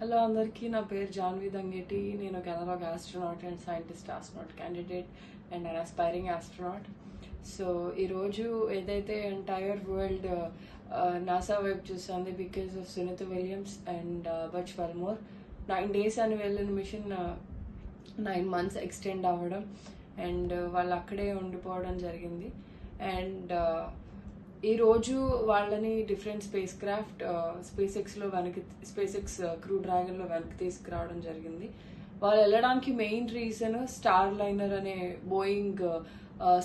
Hello అందరికీ, నా పేరు జాన్వి దంగేటి. నేను ఒక analog astronaut and scientist astronaut candidate and an aspiring astronaut. So ఈరోజు ఏదైతే ఎంటైర్ వరల్డ్ నాసా వైపు చూస్తుంది because of Sunita Williams and Butch Wilmore 9 days అని వెళ్ళిన మిషన్ 9 months ఎక్స్టెండ్ అవ్వడం అండ్ వాళ్ళు అక్కడే ఉండిపోవడం జరిగింది. అండ్ ఈరోజు వాళ్ళని different spacecraft SpaceX Crew డ్రాగన్లో వెనక్కి తీసుకురావడం జరిగింది. వాళ్ళు వెళ్ళడానికి మెయిన్ రీజన్ స్టార్ లైనర్ అనే బోయింగ్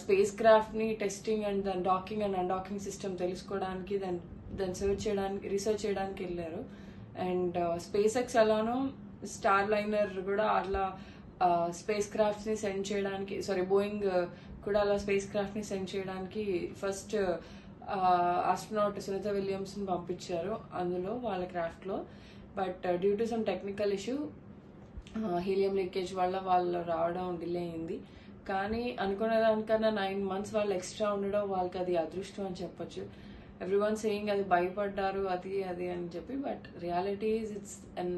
స్పేస్ క్రాఫ్ట్ని టెస్టింగ్ అండ్ దాని డాకింగ్ అండ్ అన్డాకింగ్ సిస్టమ్ తెలుసుకోవడానికి దాన్ని రీసెర్చ్ చేయడానికి వెళ్ళారు. అండ్ స్పేస్ ఎక్స్ ఎలానో స్టార్ లైనర్ కూడా అట్లా స్పేస్ క్రాఫ్ట్ని సెండ్ చేయడానికి బోయింగ్ కూడా అలా స్పేస్ క్రాఫ్ట్ని సెండ్ చేయడానికి ఫస్ట్ ఆస్ట్రోనాట్ సునీత విలియమ్స్ని పంపించారు అందులో వాళ్ళ క్రాఫ్ట్లో. But due to some technical issue helium leakage వల్ల వాళ్ళు రావడం డిలే అయింది. కానీ అనుకునే దానికన్నా 9 months వాళ్ళు ఎక్స్ట్రా ఉండడం వాళ్ళకి అది అదృష్టం అని చెప్పొచ్చు. ఎవ్రీవన్ సేయింగ్ అది భయపడ్డారు అది అని చెప్పి, but reality is it's an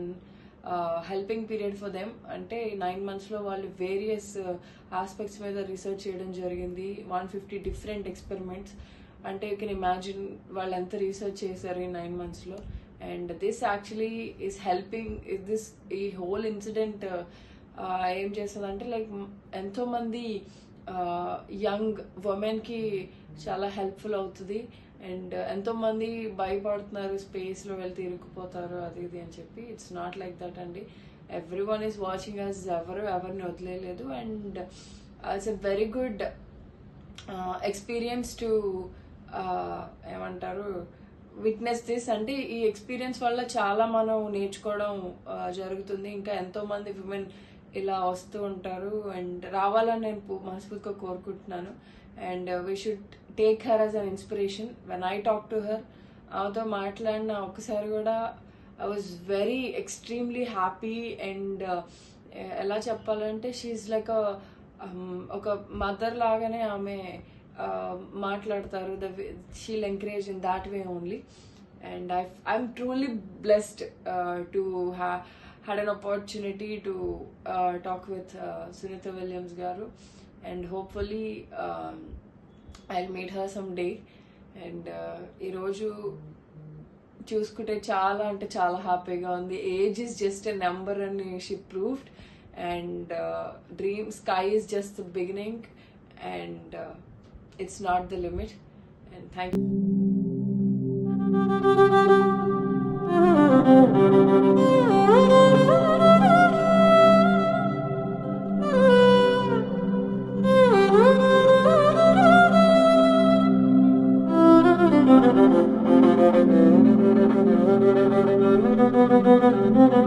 helping period for them. అంటే 9 monthsలో వాళ్ళు వేరియస్ ఆస్పెక్ట్స్ మీద రీసెర్చ్ చేయడం జరిగింది. 150 different experiments. అంటే యూ కెన్ ఇమాజిన్ వాళ్ళు ఎంత రీసెర్చ్ చేశారు ఈ 9 monthsలో. And this actually is helping ఈ హోల్ ఇన్సిడెంట్ ఏం చేస్తుందంటే లైక్ ఎంతోమంది యంగ్ ఉమెన్కి చాలా హెల్ప్ఫుల్ అవుతుంది. అండ్ ఎంతోమంది భయపడుతున్నారు స్పేస్లో వెళ్తే ఇరుక్కుపోతారు అది అని చెప్పి. ఇట్స్ నాట్ లైక్ దట్ అండి. Every one is watching us, ఎవరిని వదిలేదు. And it's a very good experience to ఏమంటారు విట్నెస్ దిస్. అంటే ఈ ఎక్స్పీరియన్స్ వల్ల చాలా మనం నేర్చుకోవడం జరుగుతుంది. ఇంకా ఎంతోమంది విమెన్ ఇలా వస్తూ ఉంటారు అండ్ రావాలని నేను మనస్ఫూర్తిగా కోరుకుంటున్నాను. And we should take her as an inspiration. When I talk to her, ఆమెతో మాట్లాడిన ఒకసారి కూడా I was very extremely happy. And ఎలా చెప్పాలంటే షీఈస్ లైక్ ఒక మదర్ లాగానే ఆమె మాట్లాడతారు. She'll encourage in that way only. And I'm truly blessed to had an opportunity to talk with Sunita Williams garu, and hopefully I'll meet her someday. And ee roju చూసుకుంటే చాలా అంటే చాలా హ్యాపీగా ఉంది. Age is just a number అని she proved. And sky is just the beginning and it's not the limit. And thank you. Thank you.